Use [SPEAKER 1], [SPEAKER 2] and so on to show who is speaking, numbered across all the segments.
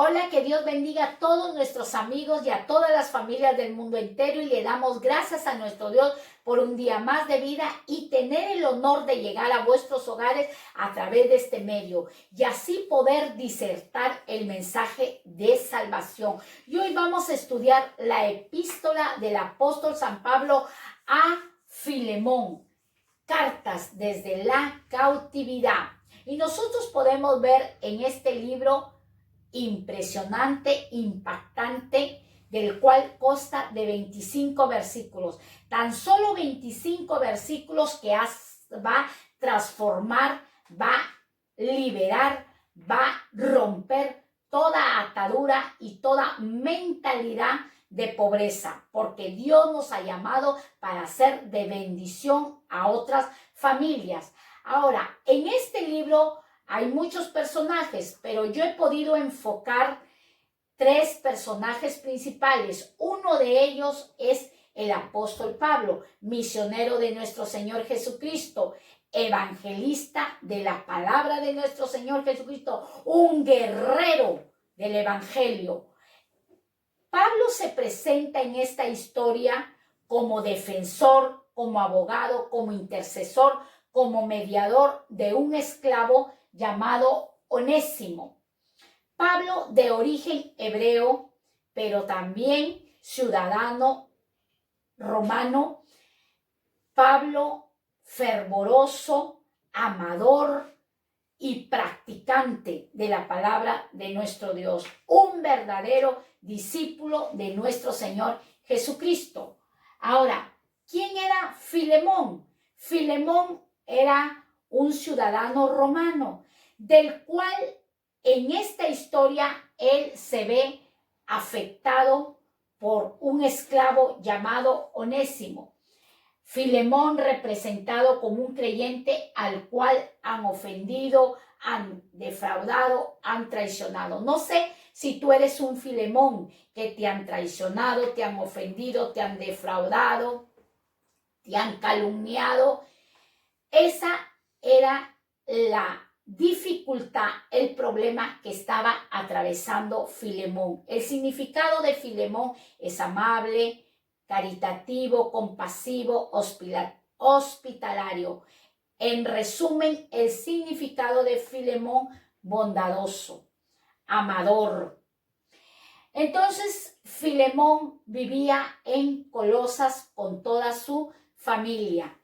[SPEAKER 1] Hola, que Dios bendiga a todos nuestros amigos y a todas las familias del mundo entero, y le damos gracias a nuestro Dios por un día más de vida y tener el honor de llegar a vuestros hogares a través de este medio y así poder disertar el mensaje de salvación. Y hoy vamos a estudiar la epístola del apóstol San Pablo a Filemón, cartas desde la cautividad. Y nosotros podemos ver en este libro impresionante, impactante, del cual consta de 25 versículos. Tan solo 25 versículos que va a transformar, va a liberar, va a romper toda atadura y toda mentalidad de pobreza, porque Dios nos ha llamado para ser de bendición a otras familias. Ahora, en este libro hay muchos personajes, pero yo he podido enfocar 3 personajes principales. Uno de ellos es el apóstol Pablo, misionero de nuestro Señor Jesucristo, evangelista de la palabra de nuestro Señor Jesucristo, un guerrero del evangelio. Pablo se presenta en esta historia como defensor, como abogado, como intercesor, como mediador de un esclavo llamado Onésimo. Pablo, de origen hebreo, pero también ciudadano romano. Pablo, fervoroso, amador y practicante de la palabra de nuestro Dios. Un verdadero discípulo de nuestro Señor Jesucristo. Ahora, ¿quién era Filemón? Filemón era un ciudadano romano, del cual en esta historia él se ve afectado por un esclavo llamado Onésimo. Filemón representado como un creyente al cual han ofendido, han defraudado, han traicionado. No sé si tú eres un Filemón que te han traicionado, te han ofendido, te han defraudado, te han calumniado. Esa era la dificultad, el problema que estaba atravesando Filemón. El significado de Filemón es amable, caritativo, compasivo, hospitalario. En resumen, el significado de Filemón: bondadoso, amador. Entonces, Filemón vivía en Colosas con toda su familia.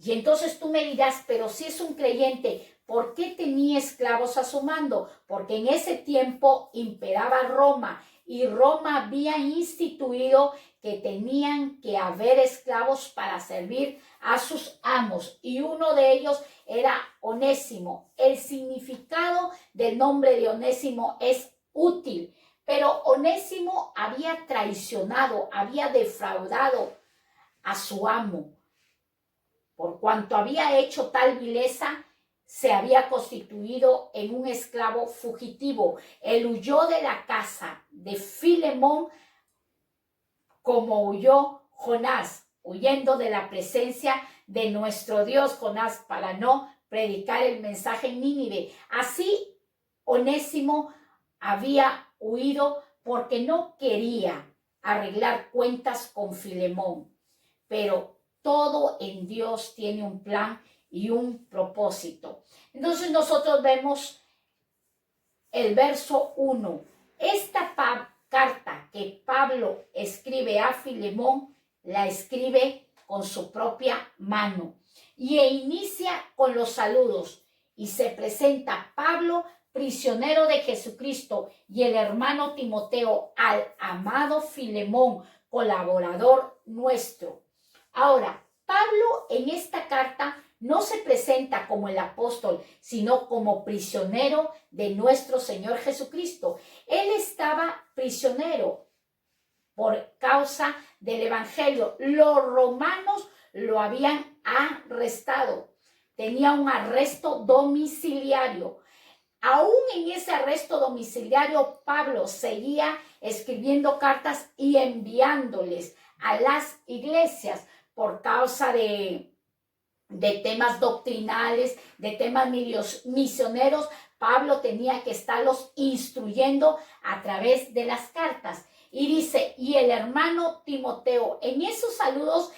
[SPEAKER 1] Y entonces tú me dirás, pero si es un creyente, ¿por qué tenía esclavos a su mando? Porque en ese tiempo imperaba Roma, y Roma había instituido que tenían que haber esclavos para servir a sus amos, y uno de ellos era Onésimo. El significado del nombre de Onésimo es útil, pero Onésimo había traicionado, había defraudado a su amo. Por cuanto había hecho tal vileza, se había constituido en un esclavo fugitivo. Él huyó de la casa de Filemón como huyó Jonás, huyendo de la presencia de nuestro Dios Jonás para no predicar el mensaje en Nínive. Así, Onésimo había huido porque no quería arreglar cuentas con Filemón. Pero todo en Dios tiene un plan y un propósito. Entonces nosotros vemos el verso 1. Esta carta que Pablo escribe a Filemón, la escribe con su propia mano y inicia con los saludos, y se presenta Pablo, prisionero de Jesucristo, y el hermano Timoteo, al amado Filemón, colaborador nuestro. Ahora, Pablo en esta carta no se presenta como el apóstol, sino como prisionero de nuestro Señor Jesucristo. Él estaba prisionero por causa del evangelio. Los romanos lo habían arrestado. Tenía un arresto domiciliario. Aún en ese arresto domiciliario, Pablo seguía escribiendo cartas y enviándoles a las iglesias por causa de temas doctrinales, de temas misioneros. Pablo tenía que estarlos instruyendo a través de las cartas. Y dice, y el hermano Timoteo, en esos saludos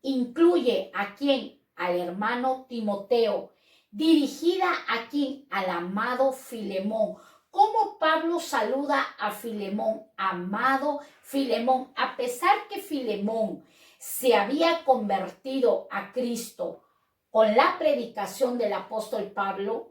[SPEAKER 1] incluye a quién, al hermano Timoteo, dirigida a quién, al amado Filemón. ¿Cómo Pablo saluda a Filemón? Amado Filemón, a pesar que Filemón se había convertido a Cristo con la predicación del apóstol Pablo,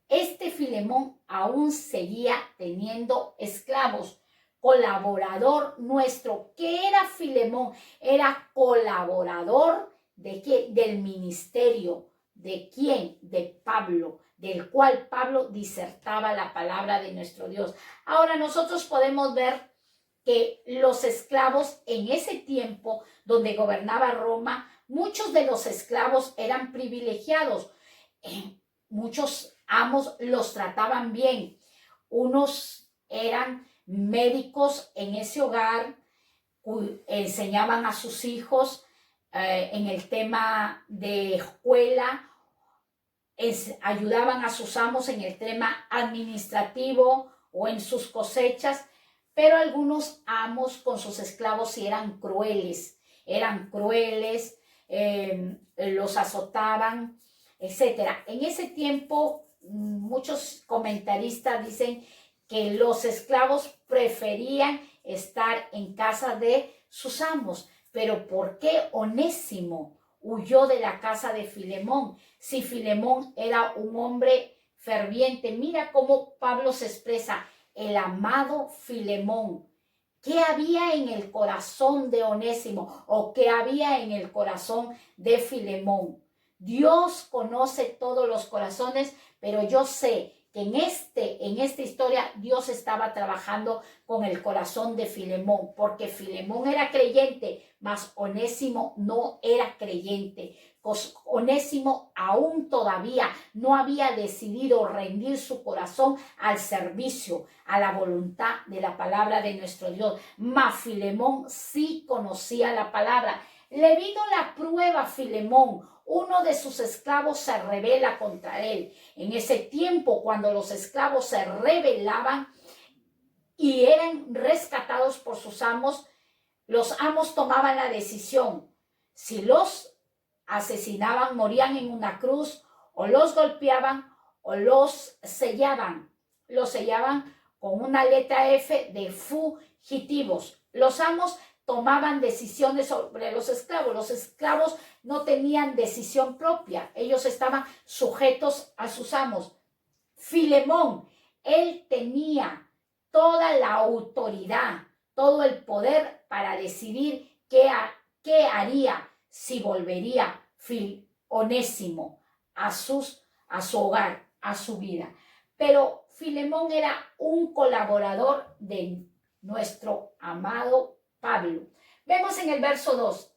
[SPEAKER 1] este Filemón aún seguía teniendo esclavos. Colaborador nuestro. ¿Qué era Filemón? Era colaborador ¿de quién? Del ministerio. ¿De quién? De Pablo, del cual Pablo disertaba la palabra de nuestro Dios. Ahora nosotros podemos ver que los esclavos en ese tiempo donde gobernaba Roma, muchos de los esclavos eran privilegiados. Muchos amos los trataban bien. Unos eran médicos en ese hogar, enseñaban a sus hijos en el tema de escuela, ayudaban a sus amos en el tema administrativo o en sus cosechas, pero algunos amos con sus esclavos sí eran crueles, los azotaban, etcétera. En ese tiempo, muchos comentaristas dicen que los esclavos preferían estar en casa de sus amos. Pero ¿por qué Onésimo huyó de la casa de Filemón? Si Filemón era un hombre ferviente. Mira cómo Pablo se expresa, el amado Filemón. ¿Qué había en el corazón de Onésimo o qué había en el corazón de Filemón? Dios conoce todos los corazones, pero yo sé que en esta historia Dios estaba trabajando con el corazón de Filemón, porque Filemón era creyente, mas Onésimo no era creyente. Onésimo aún todavía no había decidido rendir su corazón al servicio, a la voluntad de la palabra de nuestro Dios. Mas Filemón sí conocía la palabra. Le vino la prueba a Filemón. Uno de sus esclavos se rebela contra él. En ese tiempo, cuando los esclavos se rebelaban y eran rescatados por sus amos, los amos tomaban la decisión. Si los asesinaban, morían en una cruz, o los golpeaban, o los sellaban. Los sellaban con una letra F de fugitivos. Los amos tomaban decisiones sobre los esclavos. Los esclavos no tenían decisión propia. Ellos estaban sujetos a sus amos. Filemón, él tenía toda la autoridad, todo el poder para decidir qué haría si volvería Onésimo a su hogar, a su vida. Pero Filemón era un colaborador de nuestro amado Pablo. Vemos en el verso 2,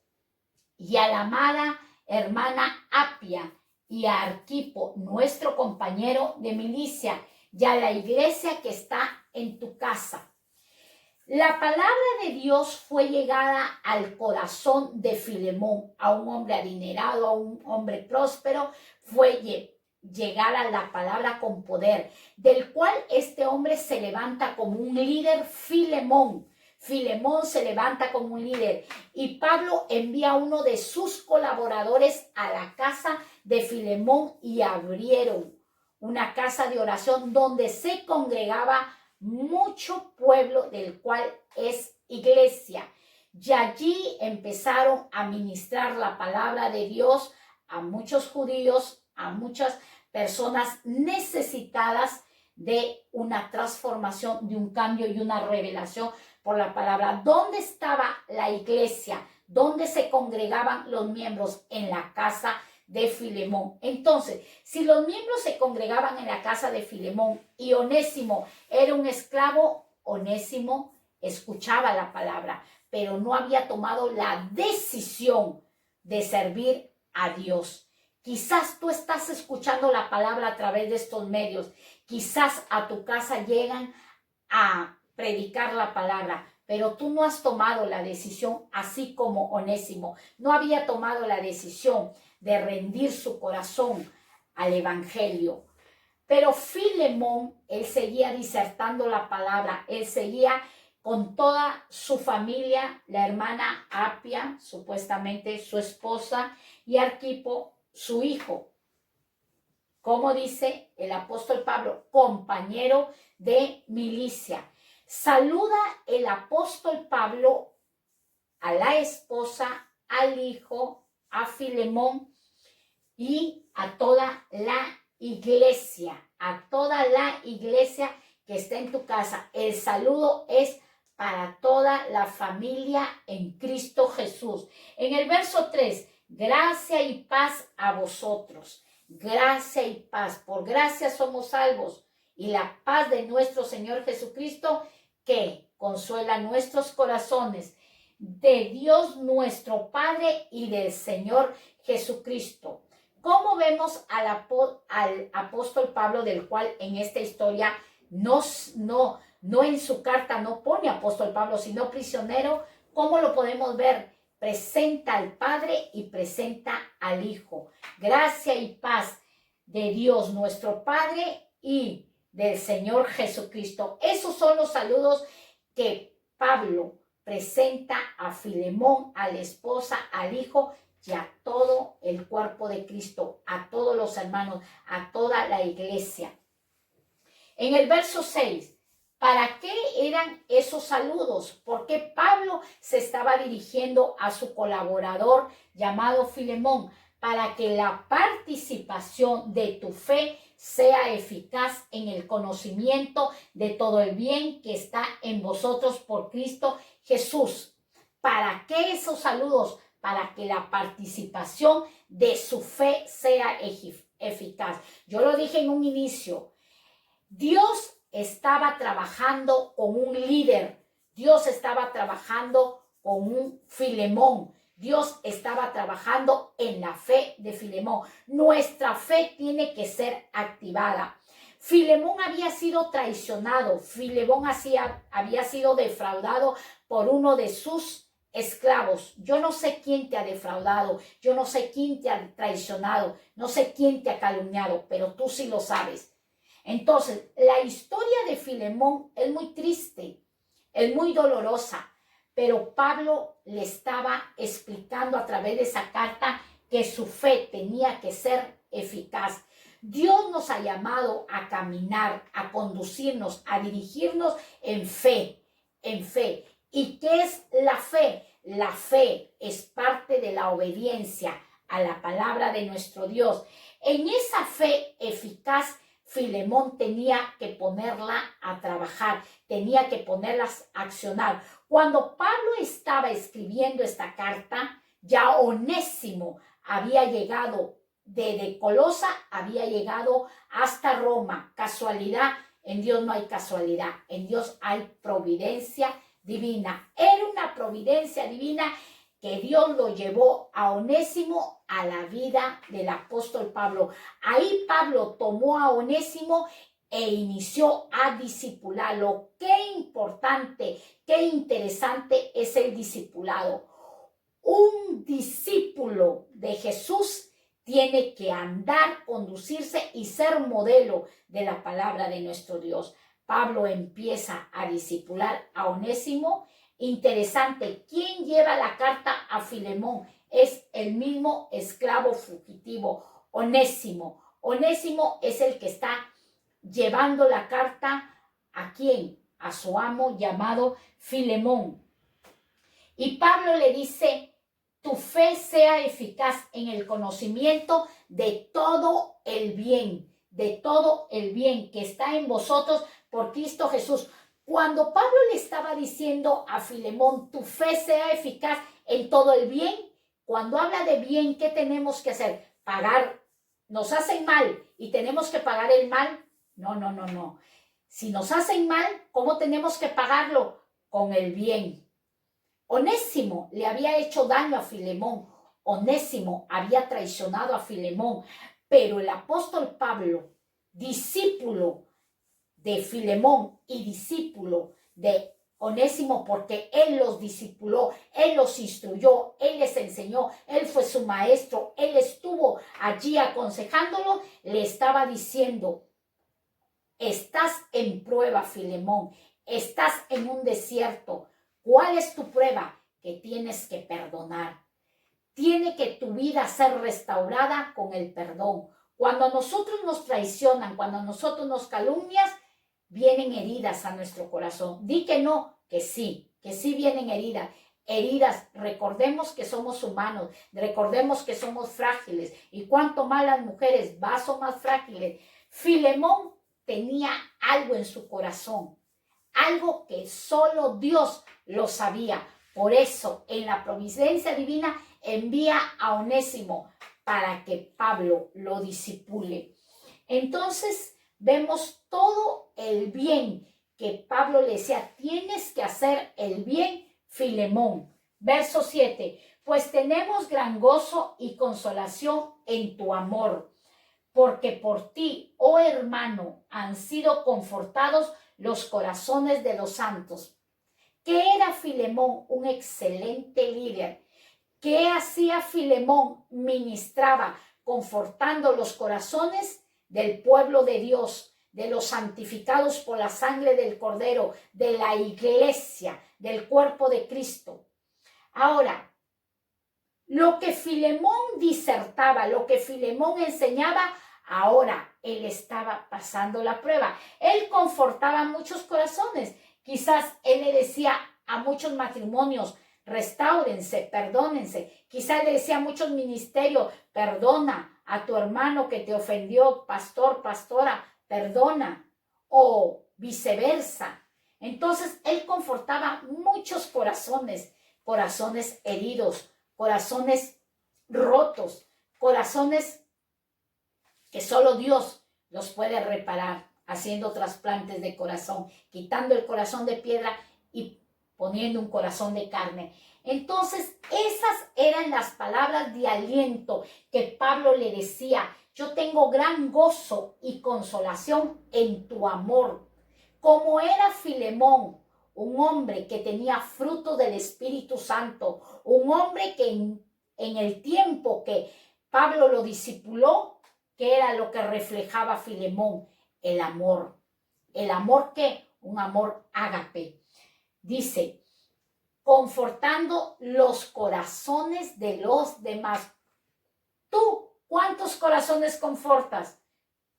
[SPEAKER 1] y a la amada hermana Apia y a Arquipo, nuestro compañero de milicia, y a la iglesia que está en tu casa. La palabra de Dios fue llegada al corazón de Filemón, a un hombre adinerado, a un hombre próspero, fue llegada la palabra con poder, del cual este hombre se levanta como un líder, Filemón. Filemón se levanta como un líder y Pablo envía a uno de sus colaboradores a la casa de Filemón y abrieron una casa de oración donde se congregaba mucho pueblo, del cual es iglesia. Y allí empezaron a ministrar la palabra de Dios a muchos judíos, a muchas personas necesitadas de una transformación, de un cambio y una revelación por la palabra. ¿Dónde estaba la iglesia? ¿Dónde se congregaban los miembros? En la casa de Filemón. Entonces, si los miembros se congregaban en la casa de Filemón y Onésimo era un esclavo, Onésimo escuchaba la palabra, pero no había tomado la decisión de servir a Dios. Quizás tú estás escuchando la palabra a través de estos medios. Quizás a tu casa llegan a predicar la palabra, pero tú no has tomado la decisión, así como Onésimo no había tomado la decisión de rendir su corazón al evangelio. Pero Filemón, él seguía disertando la palabra, él seguía con toda su familia, la hermana Apia, supuestamente su esposa, y Arquipo, su hijo. Como dice el apóstol Pablo, compañero de milicia. Saluda el apóstol Pablo a la esposa, al hijo, a Filemón y a toda la iglesia, que está en tu casa. El saludo es para toda la familia en Cristo Jesús. En el verso 3, gracia y paz a vosotros. Gracia y paz. Por gracia somos salvos. Y la paz de nuestro Señor Jesucristo, que consuela nuestros corazones, de Dios nuestro Padre y del Señor Jesucristo. ¿Cómo vemos al apóstol Pablo, del cual en esta historia no en su carta no pone apóstol Pablo, sino prisionero? ¿Cómo lo podemos ver? Presenta al Padre y presenta al Hijo. Gracia y paz de Dios nuestro Padre y del Señor Jesucristo. Esos son los saludos que Pablo presenta a Filemón, a la esposa, al hijo y a todo el cuerpo de Cristo, a todos los hermanos, a toda la iglesia. En el verso 6, ¿para qué eran esos saludos? Porque Pablo se estaba dirigiendo a su colaborador llamado Filemón, para que la participación de tu fe sea eficaz en el conocimiento de todo el bien que está en vosotros por Cristo Jesús. ¿Para qué esos saludos? Para que la participación de su fe sea eficaz. Yo lo dije en un inicio. Dios estaba trabajando con un líder. Dios estaba trabajando con un Filemón. Dios estaba trabajando en la fe de Filemón. Nuestra fe tiene que ser activada. Filemón había sido traicionado. Filemón había sido defraudado por uno de sus esclavos. Yo no sé quién te ha defraudado. Yo no sé quién te ha traicionado. No sé quién te ha calumniado, pero tú sí lo sabes. Entonces, la historia de Filemón es muy triste, es muy dolorosa. Pero Pablo le estaba explicando a través de esa carta que su fe tenía que ser eficaz. Dios nos ha llamado a caminar, a conducirnos, a dirigirnos en fe, en fe. ¿Y qué es la fe? La fe es parte de la obediencia a la palabra de nuestro Dios. En esa fe eficaz, Filemón tenía que ponerla a trabajar, tenía que ponerla a accionar. Cuando Pablo estaba escribiendo esta carta, ya Onésimo había llegado de Colosa, había llegado hasta Roma. Casualidad, en Dios no hay casualidad, en Dios hay providencia divina. Era una providencia divina que Dios lo llevó a Onésimo a la vida del apóstol Pablo. Ahí Pablo tomó a Onésimo e inició a discipularlo. Qué importante, qué interesante es el discipulado. Un discípulo de Jesús tiene que andar, conducirse y ser modelo de la palabra de nuestro Dios. Pablo empieza a discipular a Onésimo. Interesante, ¿quién lleva la carta a Filemón? Es el mismo esclavo fugitivo, Onésimo. Onésimo es el que está llevando la carta ¿a quién? A su amo llamado Filemón. Y Pablo le dice, tu fe sea eficaz en el conocimiento de todo el bien que está en vosotros por Cristo Jesús. Cuando Pablo le estaba diciendo a Filemón, tu fe sea eficaz en todo el bien, cuando habla de bien, ¿qué tenemos que hacer? Pagar. Nos hacen mal y tenemos que pagar el mal. No. Si nos hacen mal, ¿cómo tenemos que pagarlo? Con el bien. Onésimo le había hecho daño a Filemón. Onésimo había traicionado a Filemón. Pero el apóstol Pablo, discípulo de Filemón y discípulo de Onésimo, porque él los discipuló, él los instruyó, él les enseñó, él fue su maestro, él estuvo allí aconsejándolo, le estaba diciendo, Estás en prueba, Filemón. Estás en un desierto. ¿Cuál es tu prueba? Que tienes que perdonar. Tiene que tu vida ser restaurada con el perdón. Cuando a nosotros nos traicionan, cuando a nosotros nos calumnias, vienen heridas a nuestro corazón. Di que no, que sí vienen heridas. Heridas, recordemos que somos humanos, recordemos que somos frágiles. Y cuanto más las mujeres, vasos más frágiles. Filemón tenía algo en su corazón, algo que solo Dios lo sabía. Por eso, en la providencia divina, envía a Onésimo para que Pablo lo disipule. Entonces, vemos todo el bien que Pablo le decía, tienes que hacer el bien, Filemón. Verso 7, pues tenemos gran gozo y consolación en tu amor, porque por ti, oh hermano, han sido confortados los corazones de los santos. ¿Qué era Filemón? Un excelente líder. ¿Qué hacía Filemón? Ministraba, confortando los corazones del pueblo de Dios, de los santificados por la sangre del Cordero, de la iglesia, del cuerpo de Cristo. Ahora, lo que Filemón disertaba, lo que Filemón enseñaba, ahora él estaba pasando la prueba. Él confortaba muchos corazones. Quizás él le decía a muchos matrimonios, restáurense, perdónense. Quizás le decía a muchos ministerios, perdona a tu hermano que te ofendió, pastor, pastora, perdona. O viceversa. Entonces él confortaba muchos corazones, corazones heridos, corazones rotos, corazones que solo Dios los puede reparar, haciendo trasplantes de corazón, quitando el corazón de piedra y poniendo un corazón de carne. Entonces, esas eran las palabras de aliento que Pablo le decía, yo tengo gran gozo y consolación en tu amor. Como era Filemón, un hombre que tenía fruto del Espíritu Santo, un hombre que en el tiempo que Pablo lo discipuló, ¿qué era lo que reflejaba Filemón? El amor. ¿El amor qué? Un amor ágape. Dice, confortando los corazones de los demás. ¿Tú cuántos corazones confortas?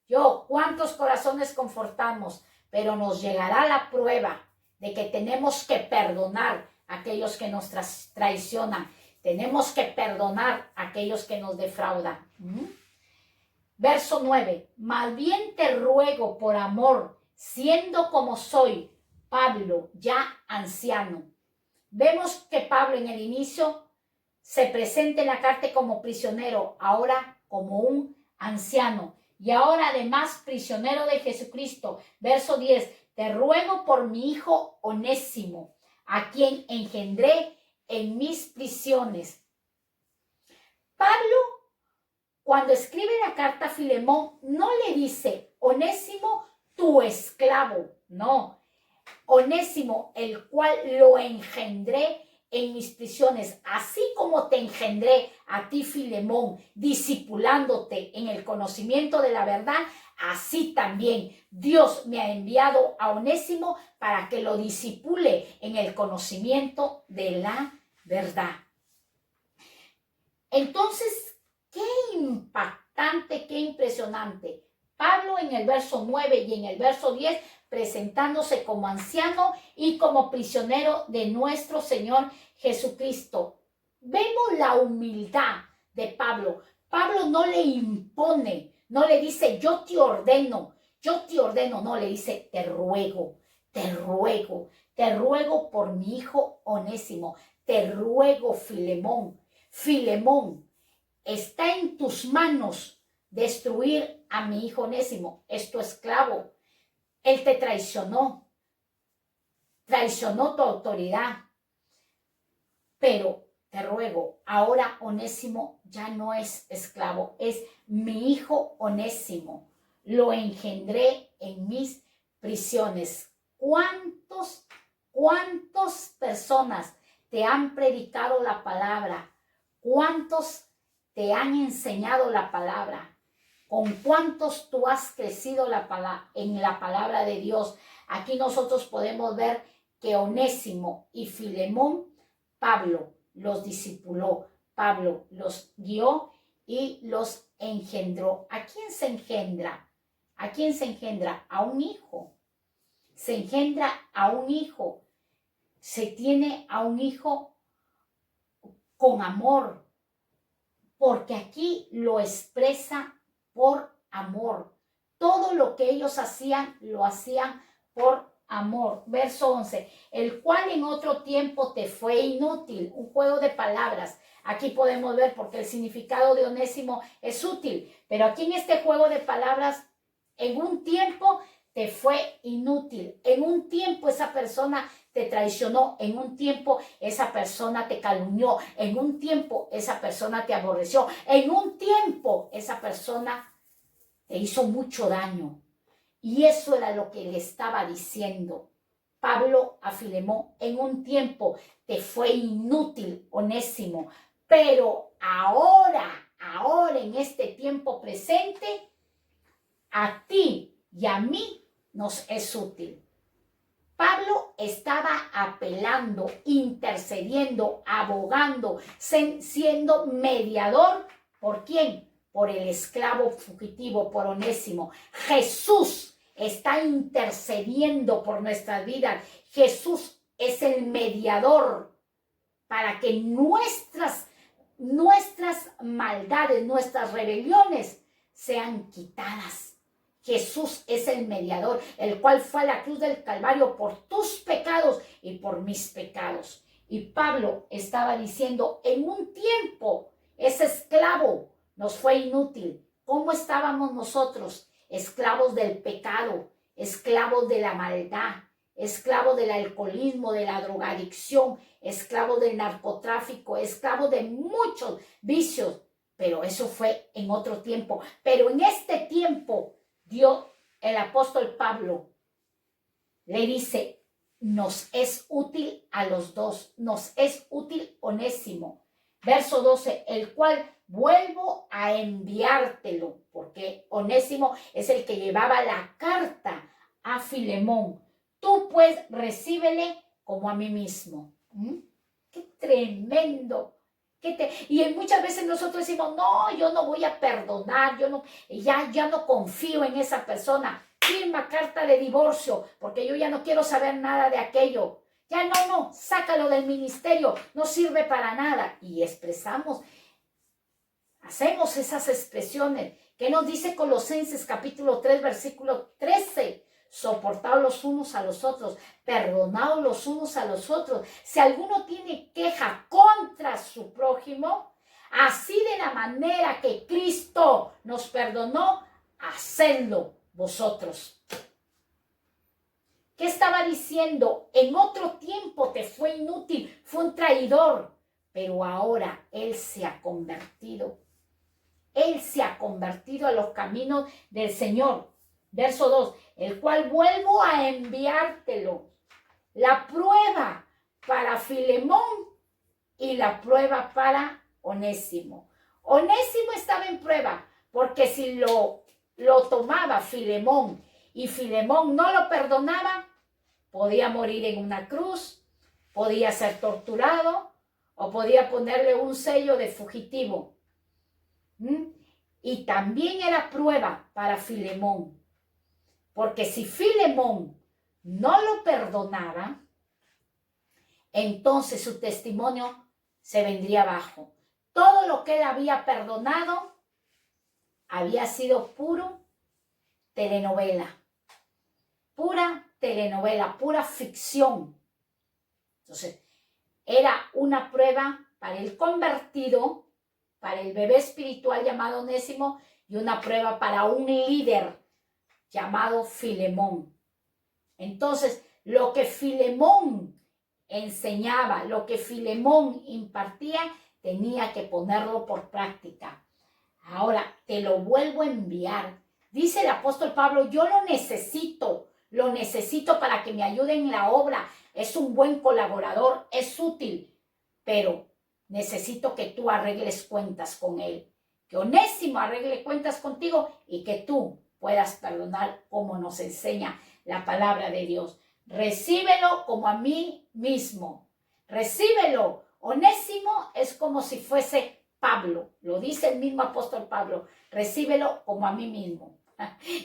[SPEAKER 1] Yo, ¿cuántos corazones confortamos? Pero nos llegará la prueba de que tenemos que perdonar a aquellos que nos traicionan. Tenemos que perdonar a aquellos que nos defraudan. Verso 9. Más bien te ruego por amor, siendo como soy, Pablo, ya anciano. Vemos que Pablo en el inicio se presenta en la carta como prisionero, ahora como un anciano. Y ahora además prisionero de Jesucristo. Verso 10. Te ruego por mi hijo Onésimo, a quien engendré en mis prisiones. Pablo, cuando escribe la carta a Filemón, no le dice, Onésimo, tu esclavo. No, Onésimo, el cual lo engendré en mis prisiones, así como te engendré a ti, Filemón, discipulándote en el conocimiento de la verdad, así también Dios me ha enviado a Onésimo para que lo disipule en el conocimiento de la verdad. Entonces, qué impactante, qué impresionante. Pablo en el verso 9 y en el verso 10 presentándose como anciano y como prisionero de nuestro Señor Jesucristo. Vemos la humildad de Pablo. Pablo no le impone, no le dice yo te ordeno, no, le dice te ruego por mi hijo Onésimo, te ruego Filemón, está en tus manos destruir a mi hijo Onésimo, es tu esclavo. Él te traicionó tu autoridad, pero te ruego, ahora Onésimo ya no es esclavo, es mi hijo Onésimo, lo engendré en mis prisiones. ¿Cuántas personas te han predicado la palabra? ¿Cuántos te han enseñado la palabra? con cuántos tú has crecido en la palabra de Dios. Aquí nosotros podemos ver que Onésimo y Filemón, Pablo los discipuló, Pablo los guió y los engendró. ¿A quién se engendra? ¿A quién se engendra? A un hijo. Se engendra a un hijo. Se tiene a un hijo con amor, porque aquí lo expresa por amor. Todo lo que ellos hacían, lo hacían por amor. Verso 11, el cual en otro tiempo te fue inútil. Un juego de palabras. Aquí podemos ver porque el significado de Onésimo es útil, pero aquí en este juego de palabras, en un tiempo te fue inútil. En un tiempo esa persona te traicionó, en un tiempo esa persona te calumnió, en un tiempo esa persona te aborreció, en un tiempo esa persona te hizo mucho daño. Y eso era lo que le estaba diciendo Pablo a Filemón. En un tiempo te fue inútil, Onésimo, pero ahora en este tiempo presente, a ti y a mí nos es útil. Pablo estaba apelando, intercediendo, abogando, siendo mediador. ¿Por quién? Por el esclavo fugitivo, por Onésimo. Jesús está intercediendo por nuestras vidas. Jesús es el mediador para que nuestras maldades, nuestras rebeliones sean quitadas. Jesús es el mediador, el cual fue a la cruz del Calvario por tus pecados y por mis pecados. Y Pablo estaba diciendo, en un tiempo ese esclavo nos fue inútil. ¿Cómo estábamos nosotros? Esclavos del pecado, esclavos de la maldad, esclavos del alcoholismo, de la drogadicción, esclavos del narcotráfico, esclavos de muchos vicios. Pero eso fue en otro tiempo. Pero en este tiempo, Dios, el apóstol Pablo le dice, nos es útil a los dos, nos es útil Onésimo. Verso 12, el cual vuelvo a enviártelo, porque Onésimo es el que llevaba la carta a Filemón. Tú pues recíbele como a mí mismo. ¡Qué tremendo! Y muchas veces nosotros decimos, no, yo no voy a perdonar, ya no confío en esa persona. Firma carta de divorcio, porque yo ya no quiero saber nada de aquello. Ya no, sácalo del ministerio, no sirve para nada. Y hacemos esas expresiones. ¿Qué nos dice Colosenses capítulo 3, versículo 13? Soportaos los unos a los otros, perdonaos los unos a los otros. Si alguno tiene queja contra su prójimo, así de la manera que Cristo nos perdonó, hacedlo vosotros. ¿Qué estaba diciendo? En otro tiempo te fue inútil, fue un traidor, pero ahora Él se ha convertido. Él se ha convertido a los caminos del Señor. Verso 2, el cual vuelvo a enviártelo. La prueba para Filemón y la prueba para Onésimo. Onésimo estaba en prueba, porque si lo tomaba Filemón y Filemón no lo perdonaba, podía morir en una cruz, podía ser torturado o podía ponerle un sello de fugitivo. Y también era prueba para Filemón, porque si Filemón no lo perdonaba, entonces su testimonio se vendría abajo. Todo lo que él había perdonado había sido puro telenovela, pura ficción. Entonces, era una prueba para el convertido, para el bebé espiritual llamado Onésimo, y una prueba para un líder llamado Filemón. Entonces, lo que Filemón enseñaba, lo que Filemón impartía, tenía que ponerlo por práctica. Ahora, te lo vuelvo a enviar. Dice el apóstol Pablo, yo lo necesito para que me ayude en la obra. Es un buen colaborador, es útil, pero necesito que tú arregles cuentas con él. que Onésimo arregle cuentas contigo y que tú puedas perdonar como nos enseña la palabra de Dios. Recíbelo como a mí mismo. Recíbelo. Onésimo es como si fuese Pablo. Lo dice el mismo apóstol Pablo. Recíbelo como a mí mismo.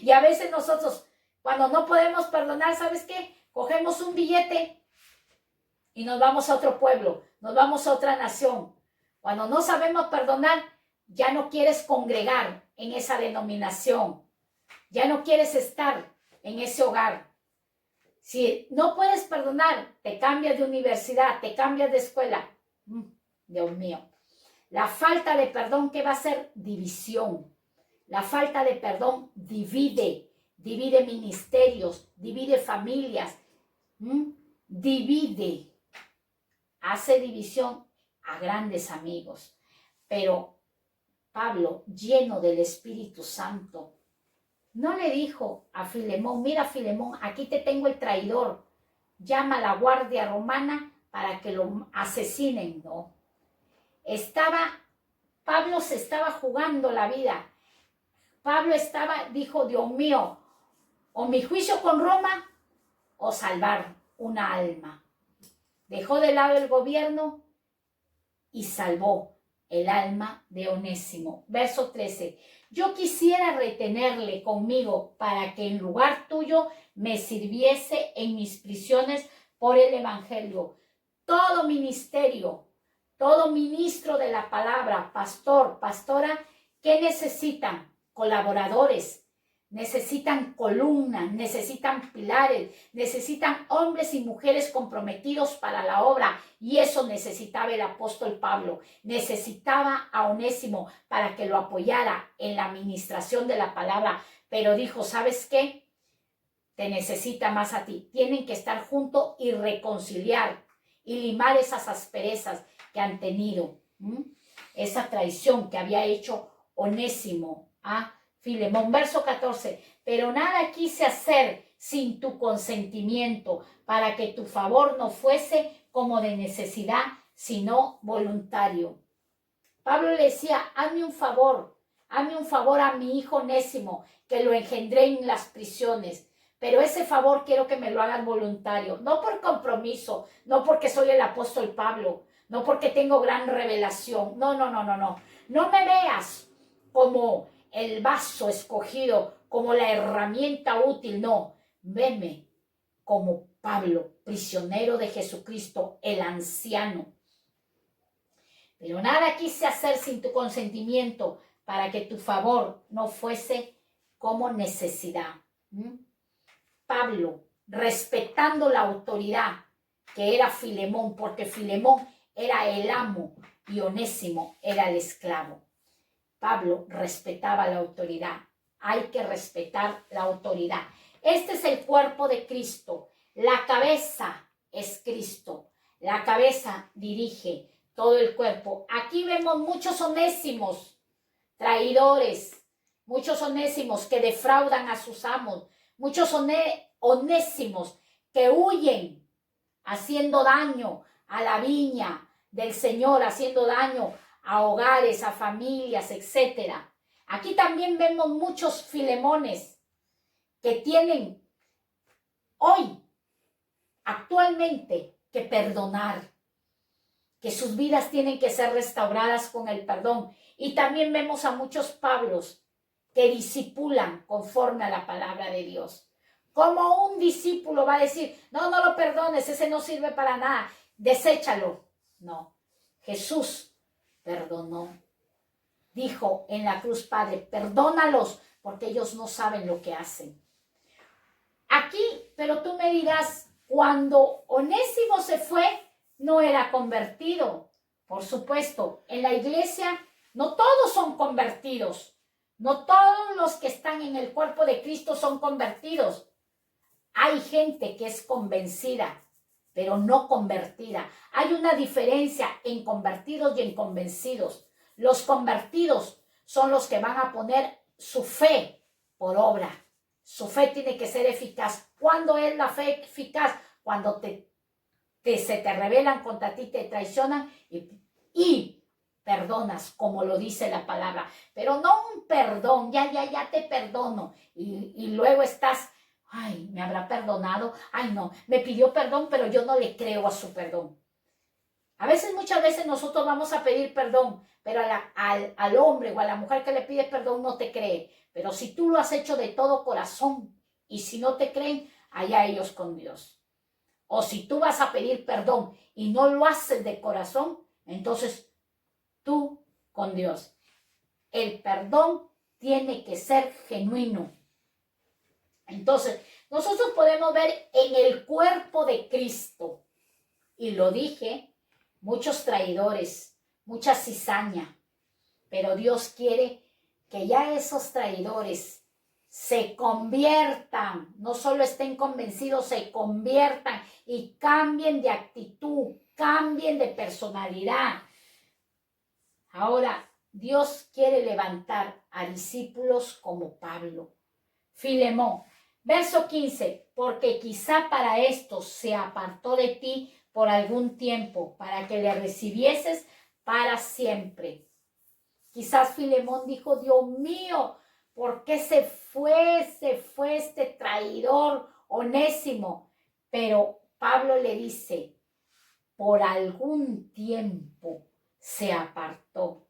[SPEAKER 1] Y a veces nosotros, cuando no podemos perdonar, ¿sabes qué? Cogemos un billete y nos vamos a otro pueblo, nos vamos a otra nación. Cuando no sabemos perdonar, ya no quieres congregar en esa denominación, ya no quieres estar en ese hogar. Si no puedes perdonar, te cambias de universidad, te cambias de escuela. Dios mío. La falta de perdón, ¿qué va a hacer? División. La falta de perdón divide ministerios, divide familias, divide, hace división a grandes amigos. Pero Pablo, lleno del Espíritu Santo, no le dijo a Filemón, mira Filemón, aquí te tengo el traidor, llama a la guardia romana para que lo asesinen, no. Pablo se estaba jugando la vida. Pablo dijo, Dios mío, o mi juicio con Roma o salvar una alma. Dejó de lado el gobierno y salvó el alma de Onésimo. Verso 13. Yo quisiera retenerle conmigo para que en lugar tuyo me sirviese en mis prisiones por el evangelio. Todo ministerio, todo ministro de la palabra, pastor, pastora, ¿qué necesitan? Colaboradores, necesitan columnas, necesitan pilares, necesitan hombres y mujeres comprometidos para la obra. Y eso necesitaba el apóstol Pablo. Necesitaba a Onésimo para que lo apoyara en la administración de la palabra. Pero dijo, ¿sabes qué? Te necesita más a ti. Tienen que estar juntos y reconciliar y limar esas asperezas que han tenido. Esa traición que había hecho Onésimo a Filemón. Verso 14. Pero nada quise hacer sin tu consentimiento, para que tu favor no fuese como de necesidad, sino voluntario. Pablo le decía, hazme un favor a mi hijo Onésimo, que lo engendré en las prisiones. Pero ese favor quiero que me lo hagan voluntario, no por compromiso, no porque soy el apóstol Pablo, no porque tengo gran revelación. No. No me veas como el vaso escogido, como la herramienta útil. No, veme como Pablo, prisionero de Jesucristo, el anciano. Pero nada quise hacer sin tu consentimiento, para que tu favor no fuese como necesidad. Pablo, respetando la autoridad que era Filemón, porque Filemón era el amo y Onésimo era el esclavo. Pablo respetaba la autoridad. Hay que respetar la autoridad. Este es el cuerpo de Cristo. La cabeza es Cristo. La cabeza dirige todo el cuerpo. Aquí vemos muchos Onésimos, traidores, muchos Onésimos que defraudan a sus amos, muchos Onésimos que huyen haciendo daño a la viña del Señor, haciendo daño a hogares, a familias, etc. Aquí también vemos muchos Filemones que tienen hoy, actualmente, que perdonar, que sus vidas tienen que ser restauradas con el perdón. Y también vemos a muchos Pablos que discipulan conforme a la palabra de Dios. Como un discípulo va a decir, no lo perdones, ese no sirve para nada, deséchalo. No, Jesús perdonó. Dijo en la cruz, Padre, perdónalos porque ellos no saben lo que hacen. Aquí, pero tú me dirás, cuando Onésimo se fue, no era convertido. Por supuesto, en la iglesia no todos son convertidos. No todos los que están en el cuerpo de Cristo son convertidos. Hay gente que es convencida, pero no convertida. Hay una diferencia en convertidos y en convencidos. Los convertidos son los que van a poner su fe por obra. Su fe tiene que ser eficaz. ¿Cuándo es la fe eficaz? Cuando se te rebelan contra ti, te traicionan y perdonas, como lo dice la palabra, pero no un perdón, ya te perdono, y luego estás, ay, ¿me habrá perdonado? Ay, no, me pidió perdón, pero yo no le creo a su perdón. A veces, muchas veces nosotros vamos a pedir perdón, pero al hombre o a la mujer que le pide perdón no te cree. Pero si tú lo has hecho de todo corazón y si no te creen, allá ellos con Dios. O si tú vas a pedir perdón y no lo haces de corazón, entonces tú con Dios. El perdón tiene que ser genuino. Entonces, nosotros podemos ver en el cuerpo de Cristo, y lo dije, muchos traidores, mucha cizaña, pero Dios quiere que ya esos traidores se conviertan, no solo estén convencidos, se conviertan y cambien de actitud, cambien de personalidad. Ahora, Dios quiere levantar a discípulos como Pablo. Filemón, verso 15, porque quizá para esto se apartó de ti por algún tiempo, para que le recibieses para siempre. Quizás Filemón dijo, Dios mío, ¿por qué se fue este traidor Onésimo? Pero Pablo le dice, por algún tiempo se apartó,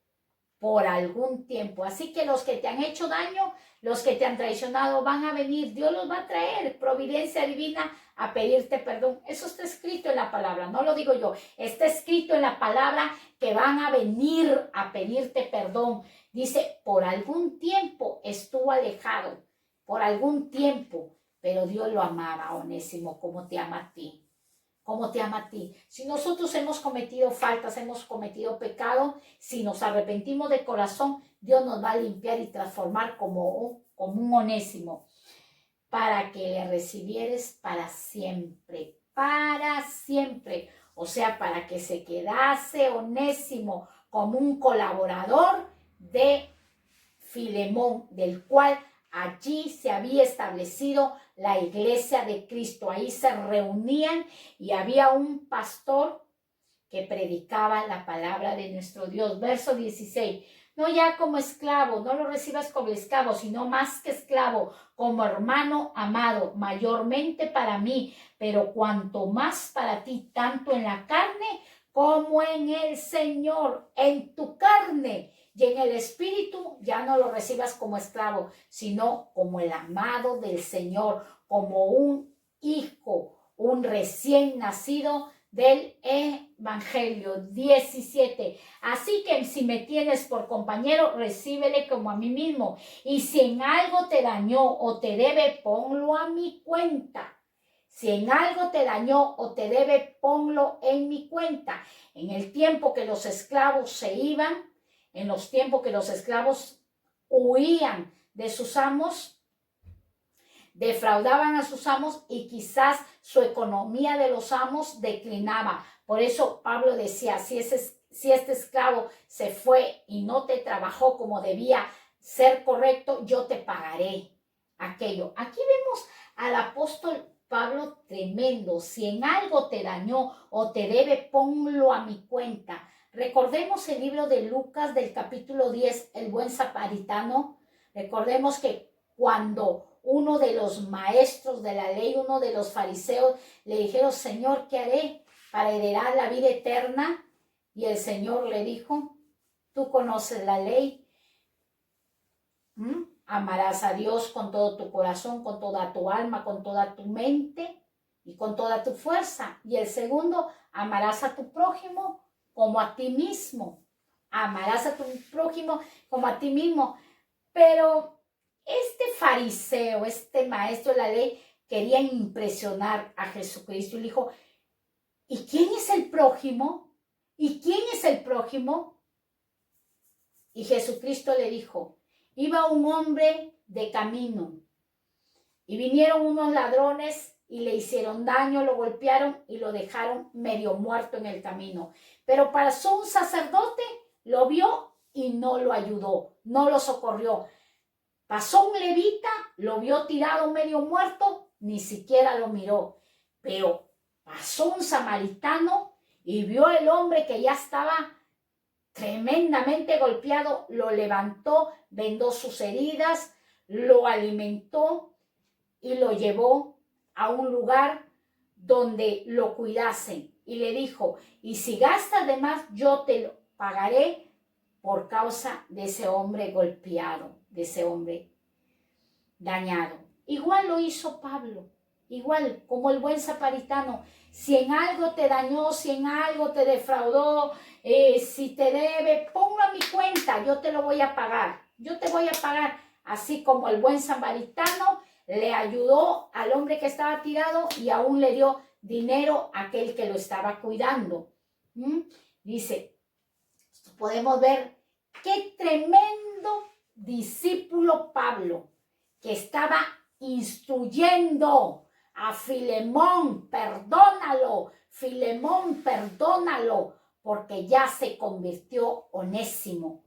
[SPEAKER 1] por algún tiempo. Así que los que te han hecho daño, los que te han traicionado van a venir, Dios los va a traer, providencia divina, a pedirte perdón. Eso está escrito en la palabra, no lo digo yo, está escrito en la palabra que van a venir a pedirte perdón. Dice, por algún tiempo estuvo alejado, por algún tiempo, pero Dios lo amaba a Onésimo como te ama a ti. Como te ama a ti. Si nosotros hemos cometido faltas, hemos cometido pecado, si nos arrepentimos de corazón, Dios nos va a limpiar y transformar como un Onésimo, para que le recibieres para siempre, o sea, para que se quedase Onésimo como un colaborador de Filemón, del cual allí se había establecido la iglesia de Cristo. Ahí se reunían y había un pastor que predicaba la palabra de nuestro Dios. Verso 16. No ya como esclavo, no lo recibas como esclavo, sino más que esclavo, como hermano amado, mayormente para mí, pero cuanto más para ti, tanto en la carne como en el Señor, en tu carne y en el espíritu, ya no lo recibas como esclavo, sino como el amado del Señor, como un hijo, un recién nacido del Evangelio. 17. Así que si me tienes por compañero, recíbele como a mí mismo. Y si en algo te dañó o te debe, ponlo a mi cuenta. Si en algo te dañó o te debe, ponlo en mi cuenta. En el tiempo que los esclavos se iban, en los tiempos que los esclavos huían de sus amos, defraudaban a sus amos y quizás su economía de los amos declinaba. Por eso Pablo decía, si este esclavo se fue y no te trabajó como debía ser correcto, yo te pagaré aquello. Aquí vemos al apóstol Pablo tremendo. Si en algo te dañó o te debe, ponlo a mi cuenta. Recordemos el libro de Lucas del capítulo 10, el buen samaritano. Recordemos que cuando uno de los maestros de la ley, uno de los fariseos, le dijeron, Señor, ¿qué haré para heredar la vida eterna? Y el Señor le dijo, tú conoces la ley. Amarás a Dios con todo tu corazón, con toda tu alma, con toda tu mente y con toda tu fuerza. Y el segundo, amarás a tu prójimo como a ti mismo. Amarás a tu prójimo como a ti mismo. Pero este fariseo, este maestro de la ley, quería impresionar a Jesucristo y le dijo, ¿y quién es el prójimo? ¿Y quién es el prójimo? Y Jesucristo le dijo, iba un hombre de camino y vinieron unos ladrones y le hicieron daño, lo golpearon y lo dejaron medio muerto en el camino. Pero pasó un sacerdote, lo vio y no lo ayudó, no lo socorrió. Pasó un levita, lo vio tirado medio muerto, ni siquiera lo miró. Pero pasó un samaritano y vio al hombre que ya estaba tremendamente golpeado, lo levantó, vendó sus heridas, lo alimentó y lo llevó a un lugar donde lo cuidasen. Y le dijo, y si gastas de más, yo te lo pagaré por causa de ese hombre golpeado, de ese hombre dañado. Igual lo hizo Pablo, igual como el buen samaritano. Si en algo te dañó, si en algo te defraudó, si te debe, ponlo a mi cuenta, yo te lo voy a pagar. Yo te voy a pagar, así como el buen samaritano le ayudó al hombre que estaba tirado y aún le dio dinero a aquel que lo estaba cuidando. Dice, podemos ver qué tremendo discípulo Pablo, que estaba instruyendo a Filemón, perdónalo, porque ya se convirtió Onésimo.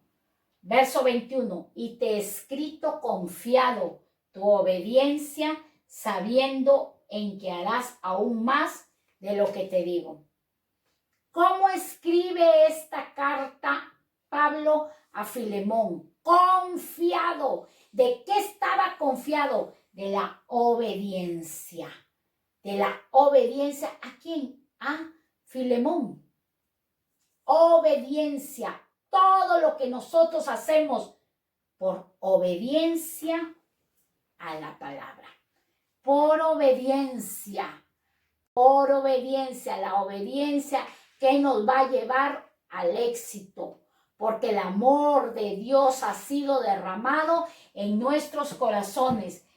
[SPEAKER 1] Verso 21, y te he escrito confiado tu obediencia, sabiendo en que harás aún más de lo que te digo. ¿Cómo escribe esta carta Pablo a Filemón? Confiado. ¿De qué estaba confiado? De la obediencia. ¿De la obediencia a quién? A Filemón. Obediencia. Todo lo que nosotros hacemos por obediencia a la palabra. Por obediencia. La obediencia que nos va a llevar al éxito, porque el amor de Dios ha sido derramado en nuestros corazones.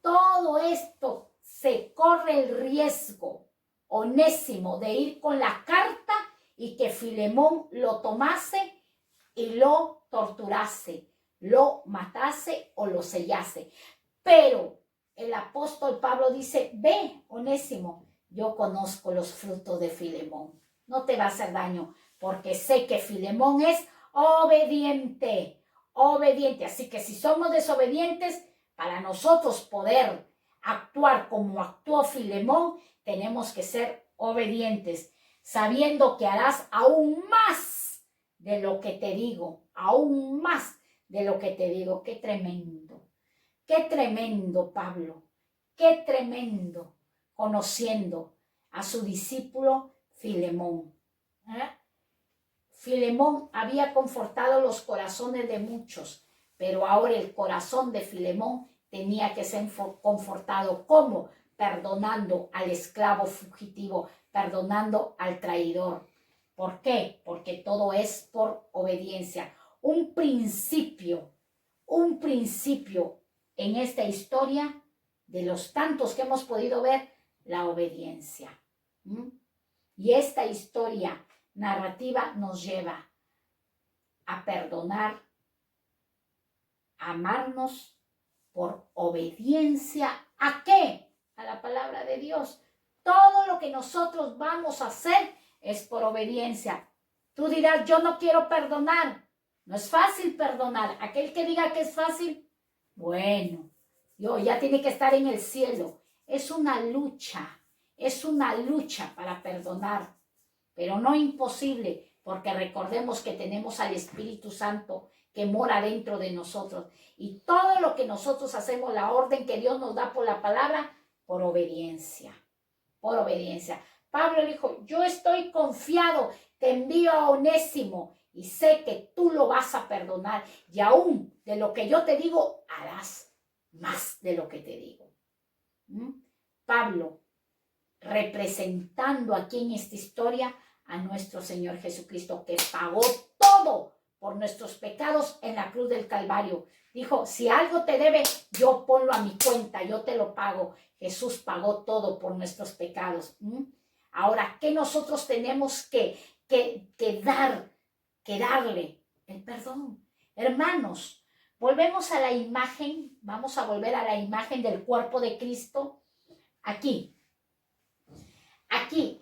[SPEAKER 1] Todo esto se corre el riesgo, Onésimo, de ir con la carta y que Filemón lo tomase y lo torturase, lo matase o lo sellase. Pero el apóstol Pablo dice, ve, Onésimo, yo conozco los frutos de Filemón. No te va a hacer daño, porque sé que Filemón es obediente. Así que si somos desobedientes, para nosotros poder actuar como actuó Filemón, tenemos que ser obedientes, sabiendo que harás aún más de lo que te digo, aún más de lo que te digo. Qué tremendo Pablo, qué tremendo, conociendo a su discípulo Filemón. Filemón había confortado los corazones de muchos, pero ahora el corazón de Filemón tenía que ser confortado. ¿Cómo? Perdonando al esclavo fugitivo, perdonando al traidor. ¿Por qué? Porque todo es por obediencia. Un principio en esta historia, de los tantos que hemos podido ver, la obediencia. Y esta historia narrativa nos lleva a perdonar, a amarnos por obediencia. ¿A qué? A la palabra de Dios. Todo lo que nosotros vamos a hacer es por obediencia. Tú dirás, yo no quiero perdonar. No es fácil perdonar. Aquel que diga que es fácil, bueno, ya tiene que estar en el cielo. Es una lucha para perdonar, pero no imposible, porque recordemos que tenemos al Espíritu Santo que mora dentro de nosotros. Y todo lo que nosotros hacemos, la orden que Dios nos da por la palabra, por obediencia. Pablo dijo, yo estoy confiado, te envío a Onésimo y sé que tú lo vas a perdonar. Y aún de lo que yo te digo, harás más de lo que te digo. Pablo, representando aquí en esta historia a nuestro Señor Jesucristo, que pagó todo por nuestros pecados en la cruz del Calvario. Dijo, si algo te debe, yo ponlo a mi cuenta, yo te lo pago. Jesús pagó todo por nuestros pecados. Ahora, ¿qué nosotros tenemos que darle? El perdón. Hermanos, volvemos a la imagen, vamos a volver a la imagen del cuerpo de Cristo. Aquí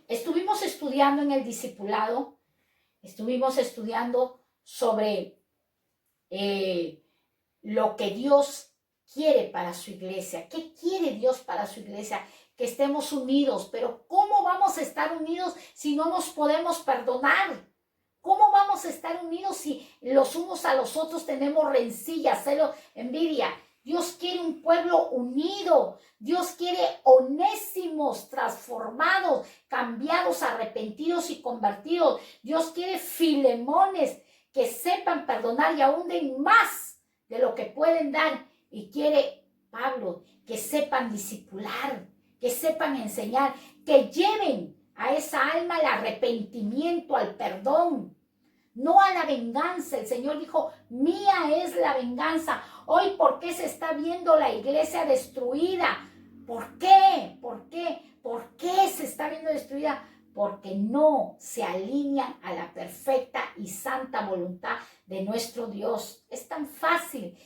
[SPEAKER 1] estuvimos estudiando en el discipulado, estuvimos estudiando sobre lo que Dios quiere para su iglesia. ¿Qué quiere Dios para su iglesia? Que estemos unidos, pero ¿cómo vamos a estar unidos si no nos podemos perdonar? ¿Cómo vamos a estar unidos si los unos a los otros tenemos rencillas, celos, envidia? Dios quiere un pueblo unido. Dios quiere onésimos, transformados, cambiados, arrepentidos y convertidos. Dios quiere filemones que sepan perdonar y aún den más de lo que pueden dar. Y quiere, Pablo, que sepan discipular, que sepan enseñar, que lleven a esa alma al arrepentimiento, al perdón, no a la venganza. El Señor dijo, mía es la venganza. Hoy, ¿por qué se está viendo la iglesia destruida? ¿Por qué? ¿Por qué? ¿Por qué se está viendo destruida? Porque no se alinean a la perfecta y santa voluntad de nuestro Dios. Es tan fácil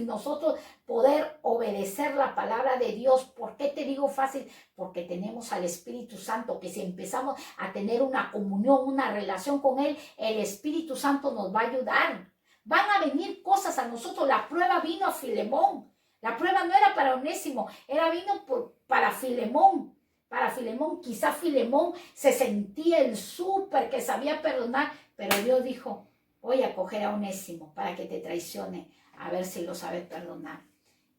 [SPEAKER 1] nosotros poder obedecer la palabra de Dios. ¿Por qué te digo fácil? Porque tenemos al Espíritu Santo, que si empezamos a tener una comunión, una relación con Él, el Espíritu Santo nos va a ayudar. Van a venir cosas a nosotros. La prueba vino a Filemón. La prueba no era para Onésimo, vino para Filemón. Para Filemón, quizá Filemón se sentía el súper que sabía perdonar, pero Dios dijo, voy a coger a Onésimo para que te traicione, a ver si lo sabe perdonar.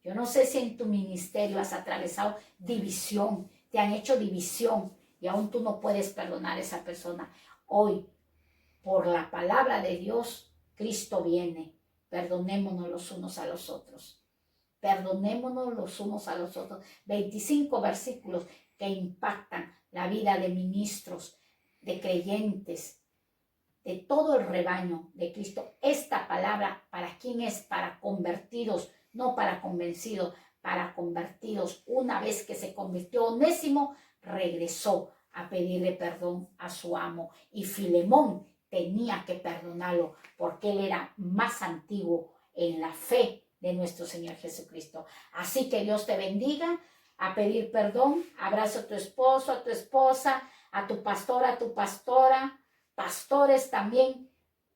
[SPEAKER 1] Yo no sé si en tu ministerio has atravesado división, te han hecho división y aún tú no puedes perdonar a esa persona. Hoy, por la palabra de Dios, Cristo viene. Perdonémonos los unos a los otros. Perdonémonos los unos a los otros. 25 versículos que impactan la vida de ministros, de creyentes, de todo el rebaño de Cristo. Esta palabra, ¿para quién es? Para convertidos, no para convencidos, para convertidos. Una vez que se convirtió Onésimo, regresó a pedirle perdón a su amo. Y Filemón tenía que perdonarlo porque él era más antiguo en la fe de nuestro Señor Jesucristo. Así que Dios te bendiga. A pedir perdón, abrazo a tu esposo, a tu esposa, a tu pastor, a tu pastora. Pastores también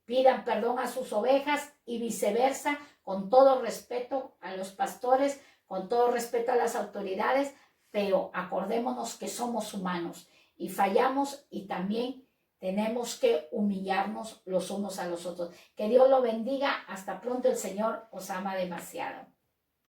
[SPEAKER 1] pidan perdón a sus ovejas y viceversa, con todo respeto a los pastores, con todo respeto a las autoridades, pero acordémonos que somos humanos y fallamos y también tenemos que humillarnos los unos a los otros. Que Dios lo bendiga. Hasta pronto, el Señor os ama demasiado.